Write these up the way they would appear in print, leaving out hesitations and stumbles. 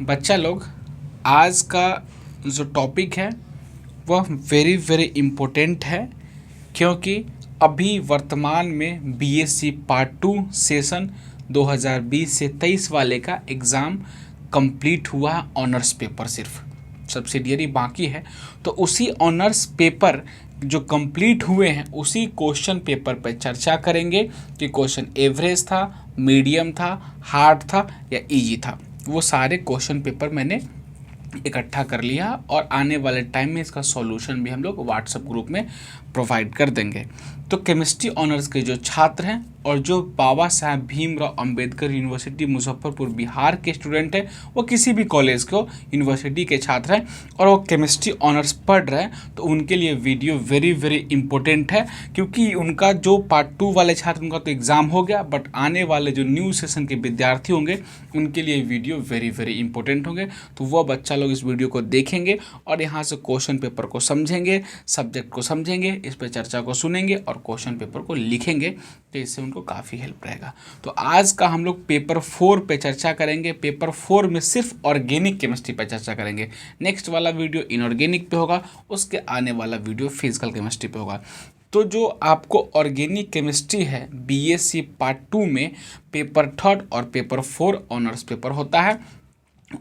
बच्चा लोग, आज का जो टॉपिक है वह वेरी वेरी इम्पोर्टेंट है, क्योंकि अभी वर्तमान में बीएससी पार्ट 2 सेशन 2020 से 23 वाले का एग्ज़ाम कंप्लीट हुआ है। ऑनर्स पेपर सिर्फ सब्सिडियरी बाकी है, तो उसी ऑनर्स पेपर जो कंप्लीट हुए हैं उसी क्वेश्चन पेपर पर चर्चा करेंगे कि क्वेश्चन एवरेज था, मीडियम था, हार्ड था या इजी था। वो सारे क्वेश्चन पेपर मैंने इकट्ठा कर लिया और आने वाले टाइम में इसका सॉल्यूशन भी हम लोग व्हाट्सएप ग्रुप में प्रोवाइड कर देंगे। तो केमिस्ट्री ऑनर्स के जो छात्र हैं और जो बाबा साहेब भीमराव अंबेडकर यूनिवर्सिटी मुजफ्फरपुर बिहार के स्टूडेंट हैं, वो किसी भी कॉलेज को यूनिवर्सिटी के छात्र हैं और वो केमिस्ट्री ऑनर्स पढ़ रहे हैं, तो उनके लिए वीडियो वेरी वेरी इंपॉर्टेंट है। क्योंकि उनका जो पार्ट 2 वाले छात्र, उनका तो एग्ज़ाम हो गया, बट आने वाले जो न्यू सेशन के विद्यार्थी होंगे उनके लिए वीडियो वेरी वेरी इंपॉर्टेंट होंगे। तो वह बच्चा लोग इस वीडियो को देखेंगे और यहाँ से क्वेश्चन पेपर को समझेंगे, सब्जेक्ट को समझेंगे, इस पर चर्चा को सुनेंगे और क्वेश्चन पेपर को लिखेंगे, तो इससे उनको काफ़ी हेल्प रहेगा। तो आज का हम लोग पेपर 4 पे चर्चा करेंगे। पेपर 4 में सिर्फ ऑर्गेनिक केमिस्ट्री पे चर्चा करेंगे। नेक्स्ट वाला वीडियो इनऑर्गेनिक पे होगा, उसके आने वाला वीडियो फिजिकल केमिस्ट्री पे होगा। तो जो आपको ऑर्गेनिक केमिस्ट्री है बीएससी पार्ट 2 में पेपर 3 और पेपर 4 ऑनर्स पेपर होता है।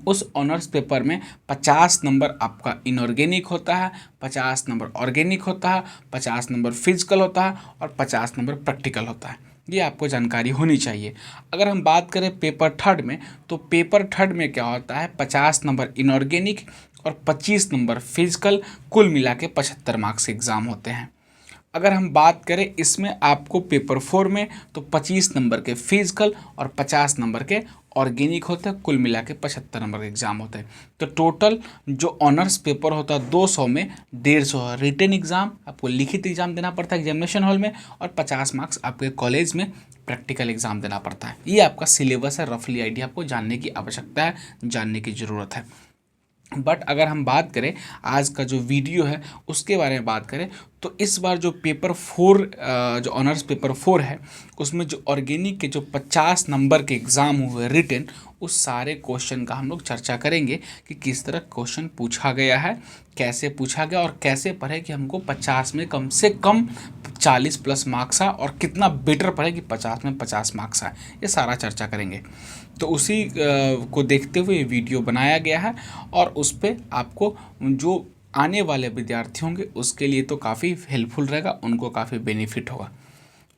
उस ऑनर्स पेपर में 50 नंबर आपका इनऑर्गेनिक होता है, 50 नंबर ऑर्गेनिक होता है, 50 नंबर फिजिकल होता है और 50 नंबर प्रैक्टिकल होता है। ये आपको जानकारी होनी चाहिए। अगर हम बात करें पेपर 3 में, तो पेपर 3 में क्या होता है, 50 नंबर इनऑर्गेनिक और 25 नंबर फिजिकल, कुल मिला के 75 मार्क्स के एग्ज़ाम होते हैं। अगर हम बात करें इसमें आपको पेपर 4 में, तो 25 नंबर के फिजिकल और 50 नंबर के ऑर्गेनिक होते हैं, कुल मिला के 75 नंबर के एग्ज़ाम होते हैं। तो टोटल जो ऑनर्स पेपर होता है 200 में 150 रिटन एग्ज़ाम, आपको लिखित एग्ज़ाम देना पड़ता है एग्जामिनेशन हॉल में, और 50 मार्क्स आपके कॉलेज में प्रैक्टिकल एग्ज़ाम देना पड़ता है। ये आपका सिलेबस है, रफली आइडिया आपको जानने की आवश्यकता है, जानने की ज़रूरत है। बट अगर हम बात करें आज का जो वीडियो है उसके बारे में बात करें, तो इस बार जो पेपर 4 जो ऑनर्स पेपर 4 है, उसमें जो ऑर्गेनिक के जो 50 नंबर के एग्ज़ाम हुए रिटन, उस सारे क्वेश्चन का हम लोग चर्चा करेंगे कि किस तरह क्वेश्चन पूछा गया है, कैसे पूछा गया और कैसे पढ़े कि हमको 50 में कम से कम 40 प्लस मार्क्स आए, और कितना बेटर पढ़े कि 50 में 50 मार्क्स आए। ये सारा चर्चा करेंगे। तो उसी को देखते हुए वीडियो बनाया गया है, और उस पर आपको जो आने वाले विद्यार्थी होंगे उसके लिए तो काफ़ी हेल्पफुल रहेगा, उनको काफ़ी बेनिफिट होगा।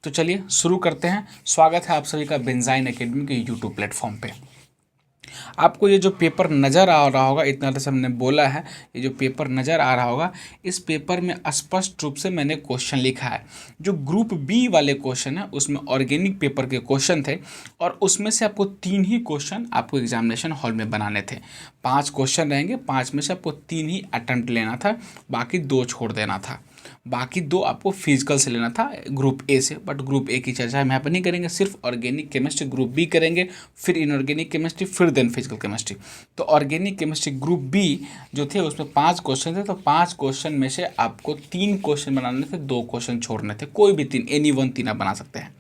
तो चलिए शुरू करते हैं। स्वागत है आप सभी का बेंजाइन एकेडमी के यूट्यूब प्लेटफॉर्म पे। आपको ये जो पेपर नज़र आ रहा होगा, इतना देर से हमने बोला है, ये जो पेपर नज़र आ रहा होगा, इस पेपर में स्पष्ट रूप से मैंने क्वेश्चन लिखा है। जो ग्रुप बी वाले क्वेश्चन है उसमें ऑर्गेनिक पेपर के क्वेश्चन थे, और उसमें से आपको 3 ही क्वेश्चन आपको एग्जामिनेशन हॉल में बनाने थे। 5 क्वेश्चन रहेंगे, 5 में से आपको 3 ही अटेम्प्ट लेना था, बाकी 2 छोड़ देना था। बाकी 2 आपको फिजिकल से लेना था ग्रुप ए से, बट ग्रुप ए की चर्चा हम यहाँ पर नहीं करेंगे, सिर्फ ऑर्गेनिक केमिस्ट्री ग्रुप बी करेंगे, फिर इनऑर्गेनिक केमिस्ट्री, फिर देन फिजिकल केमिस्ट्री। तो ऑर्गेनिक केमिस्ट्री ग्रुप बी जो थे उसमें 5 क्वेश्चन थे, तो 5 क्वेश्चन में से आपको 3 क्वेश्चन बनाने थे, 2 क्वेश्चन छोड़ने थे, कोई भी 3, एनी वन 3 आप बना सकते हैं।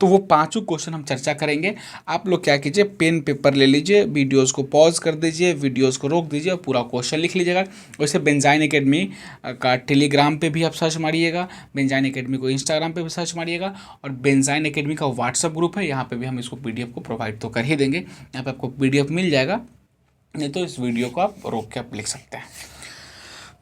तो वो 5 क्वेश्चन हम चर्चा करेंगे। आप लोग क्या कीजिए, पेन पेपर ले लीजिए, वीडियोस को पॉज कर दीजिए, वीडियोस को रोक दीजिए और पूरा क्वेश्चन लिख लीजिएगा। वैसे बेंजाइन एकेडमी का टेलीग्राम पे भी आप सर्च मारिएगा, बेंजाइन एकेडमी को इंस्टाग्राम पे भी सर्च मारिएगा, और बेंजाइन एकेडमी का व्हाट्सअप ग्रुप है, यहाँ पे भी हम इसको पीडीएफ को प्रोवाइड तो कर ही देंगे। यहाँ पे आपको पीडीएफ मिल जाएगा, नहीं तो इस वीडियो को आप रोक के आप लिख सकते हैं।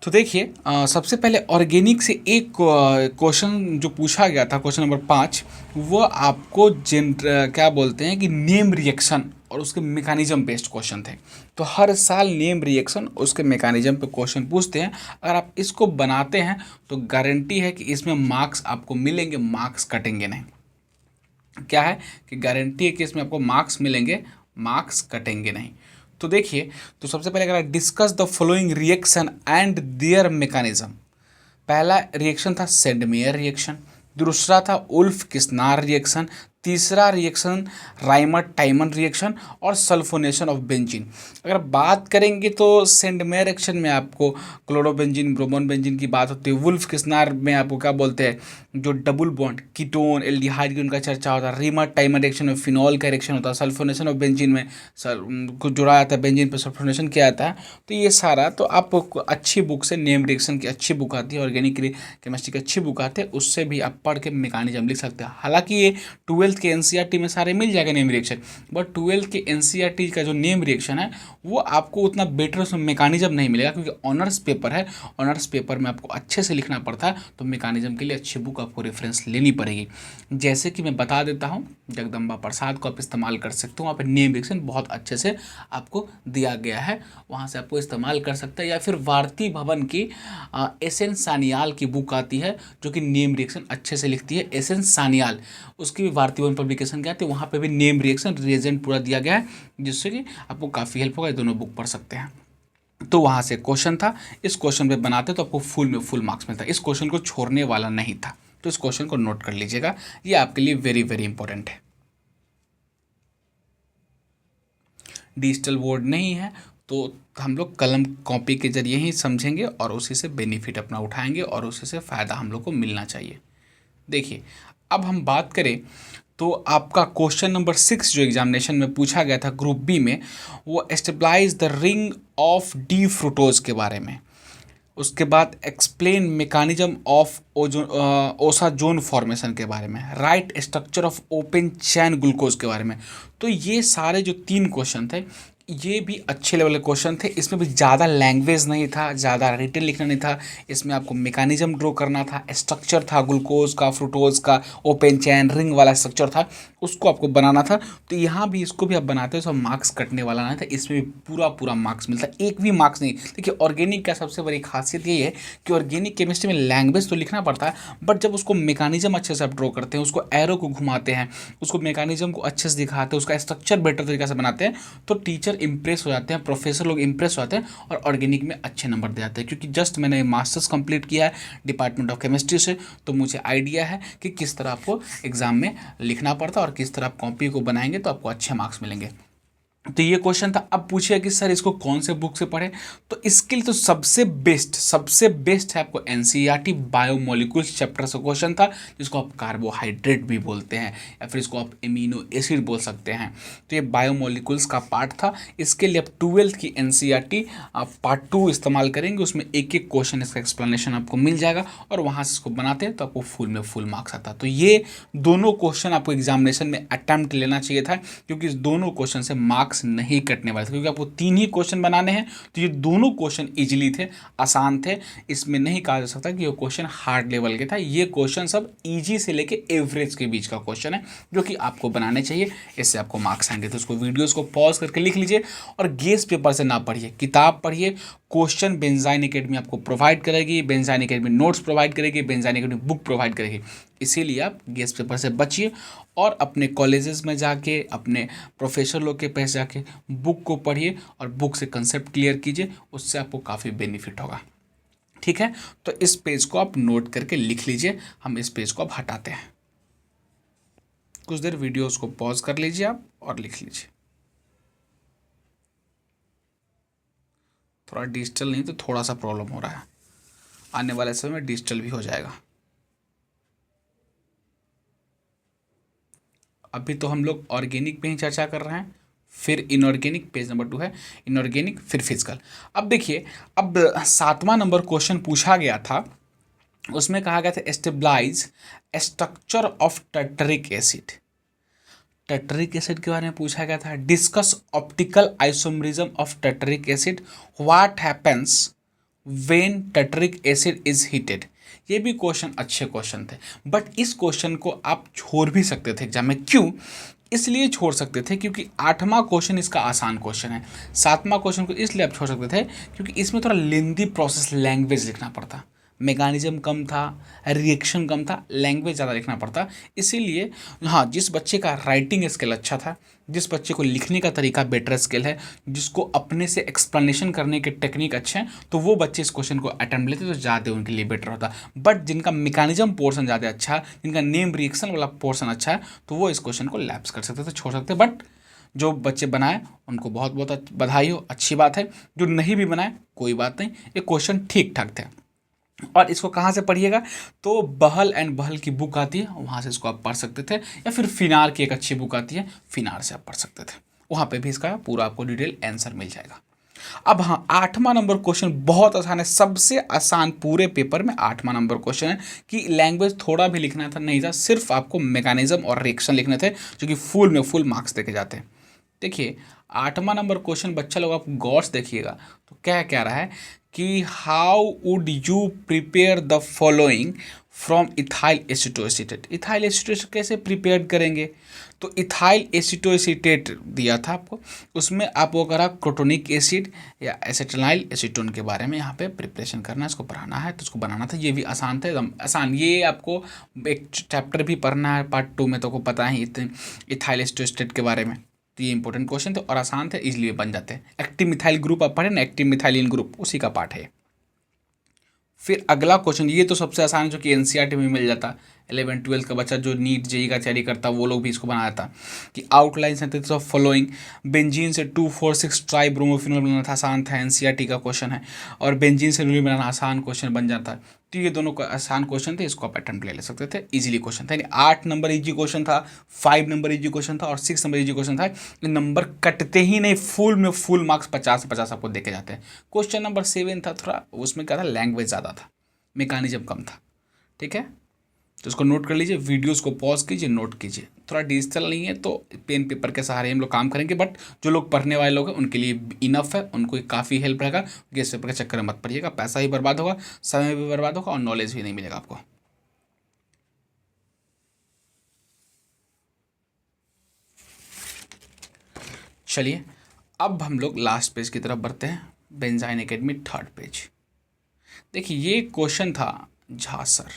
तो देखिए, सबसे पहले ऑर्गेनिक से एक क्वेश्चन जो पूछा गया था, क्वेश्चन नंबर 5, वो आपको क्या बोलते हैं कि नेम रिएक्शन और उसके मैकेनिज्म बेस्ड क्वेश्चन थे। तो हर साल नेम रिएक्शन उसके मैकेनिज्म पे क्वेश्चन पूछते हैं। अगर आप इसको बनाते हैं तो गारंटी है कि इसमें मार्क्स आपको मिलेंगे, मार्क्स कटेंगे नहीं। क्या है कि गारंटी है कि इसमें आपको मार्क्स मिलेंगे, मार्क्स कटेंगे नहीं। तो देखिए, तो सबसे पहले अगर discuss the following reaction and there mechanism. पहला रिएक्शन था सेंडमेयर रिएक्शन, दूसरा था उल्फ किस्नार रिएक्शन, तीसरा रिएक्शन राइमर टाइमन रिएक्शन और सल्फोनेशन ऑफ बेंजीन। अगर बात करेंगे तो सेंडमेयर रिएक्शन में आपको क्लोरोबेंजीन ब्रोमोन बेंजीन की बात होती है। वुल्फ किस्नार में आपको क्या बोलते हैं, जो डबल बॉन्ड कीटोन एल्डिहाइड की उनका चर्चा होता है। रिमर टाइमर रिएक्शन में फिनॉल का रिएक्शन होता है। सल्फोनेशन ऑफ बेंजीन में कुछ जुड़ा जाता है, बेंजीन पर सल्फोनेशन किया जाता है। तो ये सारा तो आप अच्छी बुक से, नेम रिएक्शन की अच्छी बुक आती है, ऑर्गेनिक केमिस्ट्री की अच्छी बुक आती है, उससे भी आप पढ़ के मैकेनिज्म लिख सकते हैं। हालांकि ये 12th के एनसीईआरटी में सारे मिल जाएगा नेम रिएक्शन, बट 12th के एनसीईआरटी का जो नेम रिएक्शन है वो आपको उतना बेटर उसमें मैकेनिज्म नहीं मिलेगा, क्योंकि ऑनर्स पेपर है। ऑनर्स पेपर में आपको अच्छे से लिखना पड़ता है, तो मैकेनिज्म के लिए अच्छी बुक आपको रेफरेंस लेनी पड़ेगी। जैसे कि मैं बता देता हूँ, जगदम्बा प्रसाद को आप इस्तेमाल कर सकते हो, वहाँ पर नेम रिएक्शन बहुत अच्छे से आपको दिया गया है, वहाँ से आपको इस्तेमाल कर सकते हैं। या फिर भारती भवन की एसएन सानियाल की बुक आती है जो कि नेम रिएक्शन अच्छे से लिखती है, एसएन सानियाल, उसकी भी भारती भवन पब्लिकेशन क्या आती है, वहाँ पे भी नेम रिएक्शन रिएजेंट पूरा दिया गया है, जिससे कि आपको काफ़ी हेल्प होगा। ये दोनों बुक पढ़ सकते हैं। तो वहाँ से क्वेश्चन था, इस क्वेश्चन पे बनाते तो आपको फुल में फुल मार्क्स मिलता। इस क्वेश्चन को छोड़ने वाला नहीं था, तो इस क्वेश्चन को नोट कर लीजिएगा, ये आपके लिए वेरी वेरी इंपॉर्टेंट है। डिजिटल बोर्ड नहीं है तो हम लोग कलम कॉपी के जरिए ही समझेंगे और उसी से बेनिफिट अपना उठाएंगे और उसी से फ़ायदा हम लोग को मिलना चाहिए। देखिए, अब हम बात करें तो आपका क्वेश्चन नंबर 6 जो एग्जामिनेशन में पूछा गया था ग्रुप बी में, वो stabilize the ring of D fructose के बारे में। उसके बाद explain mechanism of osazone formation के बारे में, write structure of open chain glucose के बारे में। तो ये सारे जो 3 क्वेश्चन थे, ये भी अच्छे लेवल के क्वेश्चन थे। इसमें भी ज़्यादा लैंग्वेज नहीं था, ज़्यादा रिटन लिखना नहीं था, इसमें आपको मैकेनिज्म ड्रॉ करना था, स्ट्रक्चर था ग्लूकोज का, फ्रूटोज का, ओपन चैन रिंग वाला स्ट्रक्चर था, उसको आपको बनाना था। तो यहाँ भी इसको भी आप बनाते हो, सब मार्क्स कटने वाला नहीं था, इसमें भी पूरा पूरा मार्क्स मिलता है, एक भी मार्क्स नहीं। देखिए, ऑर्गेनिक का सबसे बड़ी खासियत यही है कि ऑर्गेनिक केमिस्ट्री में लैंग्वेज तो लिखना पड़ता है, बट जब उसको मैकेनिज्म अच्छे से आप ड्रॉ करते हैं, उसको एरो को घुमाते हैं, उसको मैकेनिज्म को अच्छे से दिखाते हैं, उसका स्ट्रक्चर बेटर तरीके से बनाते हैं, तो टीचर इंप्रेस हो जाते हैं, प्रोफेसर लोग इंप्रेस हो जाते हैं और ऑर्गेनिक में अच्छे नंबर दे जाते हैं। क्योंकि जस्ट मैंने मास्टर्स कंप्लीट किया है डिपार्टमेंट ऑफ केमिस्ट्री से, तो मुझे आइडिया है कि किस तरह आपको एग्जाम में लिखना पड़ता है और किस तरह आप कॉपी को बनाएंगे तो आपको अच्छे मार्क्स मिलेंगे। तो ये क्वेश्चन था। अब पूछिए कि सर इसको कौन से बुक से पढ़े, तो इसके लिए तो सबसे बेस्ट है आपको एनसीईआरटी बायोमोलिक्यूल्स चैप्टर से क्वेश्चन था, जिसको आप कार्बोहाइड्रेट भी बोलते हैं या फिर इसको आप एमिनो एसिड बोल सकते हैं। तो ये बायोमोलिक्यूल्स का पार्ट था। इसके लिए आप 12th की एनसीईआरटी पार्ट 2 इस्तेमाल करेंगे, उसमें एक एक क्वेश्चन इसका एक्सप्लेनेशन आपको मिल जाएगा और वहाँ से इसको बनाते हैं तो आपको फुल में फुल मार्क्स आता। तो ये दोनों क्वेश्चन आपको एग्जामिनेशन में अटैम्प्ट लेना चाहिए था, क्योंकि इस दोनों क्वेश्चन से मार्क्स नहीं कटने वाले थे, क्योंकि आपको 3 ही क्वेश्चन बनाने हैं। तो ये दोनों क्वेश्चन इजीली थे, आसान थे, इसमें नहीं कहा जा सकता कि ये क्वेश्चन हार्ड लेवल के था। ये क्वेश्चन सब इजी से लेके एवरेज के बीच का क्वेश्चन है, जो कि आपको बनाने चाहिए, इससे आपको मार्क्स आएंगे। तो उसको वीडियोस को पॉज करके लिख लीजिए और गेस पेपर से ना पढ़िए, किताब पढ़िए। क्वेश्चन बेंजाइन एकेडमी आपको प्रोवाइड करेगी, बेंजाइन एकेडमी नोट्स प्रोवाइड करेगी, बेंजाइन एकेडमी बुक प्रोवाइड करेगी। इसीलिए आप गेस पेपर से बचिए और अपने कॉलेजेस में जाके, अपने प्रोफेसर लोग के पास जाके बुक को पढ़िए और बुक से कंसेप्ट क्लियर कीजिए, उससे आपको काफ़ी बेनिफिट होगा। ठीक है, तो इस पेज को आप नोट करके लिख लीजिए। हम इस पेज को अब हटाते हैं। कुछ देर वीडियोस को पॉज कर लीजिए आप और लिख लीजिए। थोड़ा डिजिटल नहीं तो थोड़ा सा प्रॉब्लम हो रहा है, आने वाले समय में डिजिटल भी हो जाएगा। अभी तो हम लोग ऑर्गेनिक पे ही चर्चा कर रहे हैं, फिर इनऑर्गेनिक पेज नंबर 2 है, इनऑर्गेनिक फिर फिजिकल। अब देखिए, अब 7वां नंबर क्वेश्चन पूछा गया था, उसमें कहा गया था stabilise structure of tartaric acid. Tartaric acid के बारे में पूछा गया था। Discuss optical isomerism of tartaric acid, what happens when tartaric acid is heated. ये भी क्वेश्चन अच्छे क्वेश्चन थे, बट इस क्वेश्चन को आप छोड़ भी सकते थे एग्जाम में। क्यों इसलिए छोड़ सकते थे क्योंकि 8वां क्वेश्चन इसका आसान क्वेश्चन है। 7वां क्वेश्चन को इसलिए आप छोड़ सकते थे क्योंकि इसमें थोड़ा लेंदी प्रोसेस लैंग्वेज लिखना पड़ता। मैकेनिज्म कम था, रिएक्शन कम था, लैंग्वेज ज़्यादा लिखना पड़ता। इसीलिए हाँ, जिस बच्चे का राइटिंग स्किल अच्छा था, जिस बच्चे को लिखने का तरीका बेटर स्किल है, जिसको अपने से एक्सप्लेनेशन करने के टेक्निक अच्छे हैं, तो वो बच्चे इस क्वेश्चन को अटेम्प्ट लेते तो ज़्यादा उनके लिए बेटर होता। बट जिनका मैकेनिज्म पोर्शन ज़्यादा अच्छा है, जिनका नेम रिएक्शन वाला पोर्शन अच्छा है, तो वो इस क्वेश्चन को लैप्स कर सकते थे, छोड़ सकते। बट जो बच्चे बनाए उनको बहुत बहुत बधाई हो, अच्छी बात है। जो नहीं भी बनाए कोई बात नहीं, ये क्वेश्चन ठीक ठाक थे। और इसको कहाँ से पढ़िएगा, तो बहल एंड बहल की बुक आती है, वहाँ से इसको आप पढ़ सकते थे, या फिर फिनार की एक अच्छी बुक आती है, फिनार से आप पढ़ सकते थे, वहाँ पे भी इसका पूरा आपको डिटेल आंसर मिल जाएगा। अब हाँ, 8वां नंबर क्वेश्चन बहुत आसान है, सबसे आसान पूरे पेपर में 8वां नंबर क्वेश्चन है कि लैंग्वेज थोड़ा भी लिखना था नहीं था, सिर्फ आपको मैकेनिज्म और रिएक्शन लिखने थे, जो कि फुल में फुल मार्क्स देके जाते हैं। देखिए 8वां नंबर क्वेश्चन बच्चा लोग आप गौर से देखिएगा, तो क्या कह रहा है कि how would you prepare the following from ethyl acetoacetate. Ethyl acetoacetate कैसे प्रिपेयर करेंगे, तो इथाइल एसिटोएसीटेट दिया था आपको, उसमें आपको करा क्रोटोनिक एसिड या एसिटिलाइल एसीटोन के बारे में यहाँ पे प्रिपरेशन करना है, इसको पढ़ाना है, तो उसको बनाना था। ये भी आसान था, एकदम आसान। ये आपको एक चैप्टर भी पढ़ना है पार्ट 2 में, तो आपको पता है इथाइल एसिटोएसीटेट के बारे में, तो ये इंपॉर्टेंट क्वेश्चन थे और आसान थे, इसलिए बन जाते हैं। एक्टिव मिथाइल ग्रुप आप पढ़े ना, एक्टिव मिथाइलिन ग्रुप, उसी का पार्ट है। फिर अगला क्वेश्चन, ये तो सबसे आसान है, जो कि एनसीईआरटी में मिल जाता। 11th-12th का बच्चा जो नीट जेई का तैयारी करता, वो लोग भी इसको बनाया था कि outline synthesis of following, benzene से 2,4,6 ट्राई ब्रोमोफिनॉल बनाना था, आसान था, एनसीईआरटी का क्वेश्चन है। और बेंजीन से लुलीन बनाना आसान क्वेश्चन बन जाता है। तो ये दोनों का आसान क्वेश्चन थे, इसको आप अटेम्प्ट ले सकते थे, इजीली क्वेश्चन था। यानी 8 नंबर इजी क्वेश्चन था, 5 नंबर इजी क्वेश्चन था और 6 नंबर इजी क्वेश्चन था। ये नंबर कटते ही नहीं, फुल में फुल मार्क्स 50 से 50 आपको देके जाते हैं। क्वेश्चन नंबर 7 था, थोड़ा उसमें क्या था, लैंग्वेज ज़्यादा था, मैकेनिज्म कम था। ठीक है, तो इसको नोट कर लीजिए, वीडियोस को पॉज कीजिए, नोट कीजिए। थोड़ा डिजिटल नहीं है तो पेन पेपर के सहारे हम लोग काम करेंगे, बट जो लोग पढ़ने वाले लोग हैं उनके लिए इनफ है, उनको काफ़ी हेल्प रहेगा। गेस्ट पेपर के चक्कर में मत पड़िएगा, पैसा ही बर्बाद होगा, समय भी बर्बाद होगा और नॉलेज भी नहीं मिलेगा आपको। चलिए अब हम लोग लास्ट पेज की तरफ बढ़ते हैं, बेंजाइन एकेडमी 3rd पेज। देखिए ये क्वेश्चन था झासर,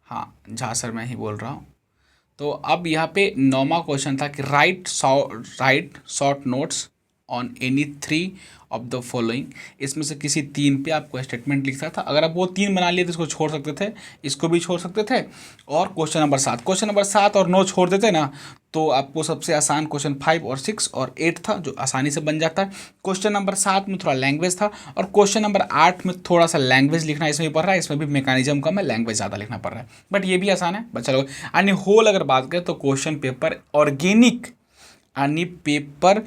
हाँ झासर मैं ही बोल रहा हूँ। तो अब यहाँ पे 9वां क्वेश्चन था कि right short notes on any 3 of the following. इसमें से किसी 3 पे आपको स्टेटमेंट लिखना था। अगर आप वो 3 बना लिए तो इसको छोड़ सकते थे, इसको भी छोड़ सकते थे। और क्वेश्चन नंबर 7 और 9 छोड़ देते ना, तो आपको सबसे आसान क्वेश्चन 5 और 6 और 8 था, जो आसानी से बन जाता है। क्वेश्चन नंबर 7 में थोड़ा लैंग्वेज था, और क्वेश्चन नंबर 8 में थोड़ा सा लैंग्वेज लिखना इसमें भी पड़ रहा है, इसमें भी मैकेनिज्म कम है, लैंग्वेज ज़्यादा लिखना पड़ रहा है, बट ये भी आसान है बच्चा लोग। यानी होल अगर बात करें तो क्वेश्चन पेपर ऑर्गेनिक, यानी पेपर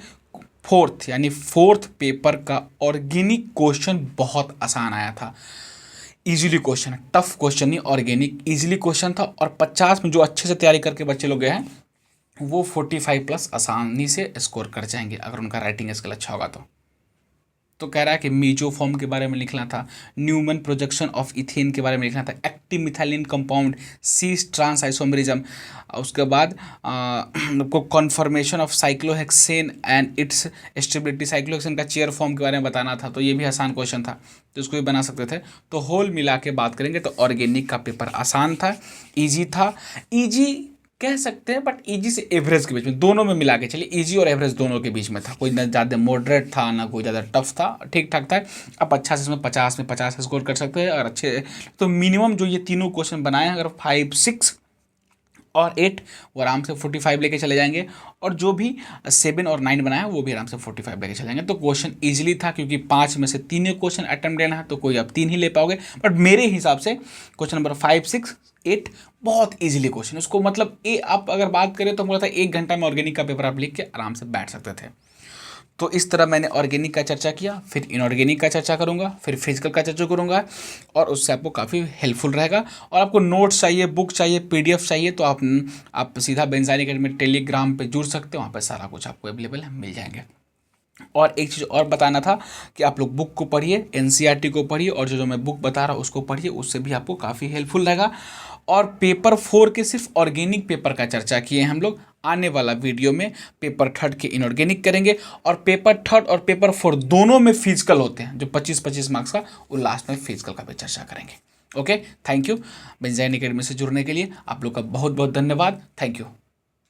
4th पेपर का ऑर्गेनिक क्वेश्चन बहुत आसान आया था। इजीली क्वेश्चन, टफ क्वेश्चन नहीं, ऑर्गेनिक इजीली क्वेश्चन था। और 50 में जो अच्छे से तैयारी करके बच्चे लोग गए हैं, वो 45+ आसानी से स्कोर कर जाएंगे, अगर उनका राइटिंग स्किल अच्छा होगा तो कह रहा है कि मीजोफॉर्म के बारे में लिखना था, न्यूमन प्रोजेक्शन ऑफ इथेन के बारे में लिखना था, एक्टिव मिथाइलिन कंपाउंड, सीस ट्रांस आइसोमरिज्म, उसके बाद आपको conformation of cyclohexane and it's stability, cyclohexane का चेयर फॉर्म के बारे में बताना था। तो ये भी आसान क्वेश्चन था, तो इसको भी बना सकते थे। तो होल मिला के बात करेंगे तो ऑर्गेनिक का पेपर आसान था, ईजी था, ईजी कह सकते हैं, बट इजी से एवरेज के बीच में, दोनों में मिला के चलिए, इजी और एवरेज दोनों के बीच में था। कोई ना ज़्यादा मॉडरेट था ना कोई ज़्यादा टफ था, ठीक ठाक था। आप अच्छा से इसमें 50 में 50 स्कोर कर सकते हैं, और अच्छे तो मिनिमम जो ये तीनों क्वेश्चन बनाए हैं, अगर 5, 6 और 8 वो आराम से 45 लेके चले जाएंगे, और जो भी 7 और 9 बनाया वो भी आराम से 45 लेके चले जाएंगे। तो क्वेश्चन इजीली था, क्योंकि 5 में से 3 क्वेश्चन अटेम्प्ट लेना है, तो कोई आप 3 ही ले पाओगे। बट मेरे हिसाब से क्वेश्चन नंबर 5, 6, 8 बहुत इजीली क्वेश्चन, उसको मतलब आप अगर बात करें तो मुझे लगता है 1 घंटा में ऑर्गेनिक का पेपर आप लिख के आराम से बैठ सकते थे। तो इस तरह मैंने ऑर्गेनिक का चर्चा किया, फिर इनऑर्गेनिक का चर्चा करूंगा, फिर फिजिकल का चर्चा करूंगा, और उससे आपको काफ़ी हेल्पफुल रहेगा। और आपको नोट्स चाहिए, बुक चाहिए, पीडीएफ चाहिए, तो आप सीधा बेंजाइन एकेडमी टेलीग्राम पे जुड़ सकते हो, वहाँ पे सारा कुछ आपको अवेलेबल मिल जाएंगे। और एक चीज़ और बताना था कि आप लोग बुक को पढ़िए, एनसीईआरटी को पढ़िए, और जो मैं बुक बता रहा हूँ उसको पढ़िए, उससे भी आपको काफ़ी हेल्पफुल रहेगा। और पेपर 4 के सिर्फ ऑर्गेनिक पेपर का चर्चा किए हम लोग, आने वाला वीडियो में पेपर 3rd के इनऑर्गेनिक करेंगे। और पेपर 3rd और पेपर 4 दोनों में फिजिकल होते हैं, जो 25-25 मार्क्स का, वो लास्ट में फिजिकल का भी चर्चा करेंगे। Okay, thank you. Benzene academy से जुड़ने के लिए आप लोग का बहुत बहुत धन्यवाद। Thank you.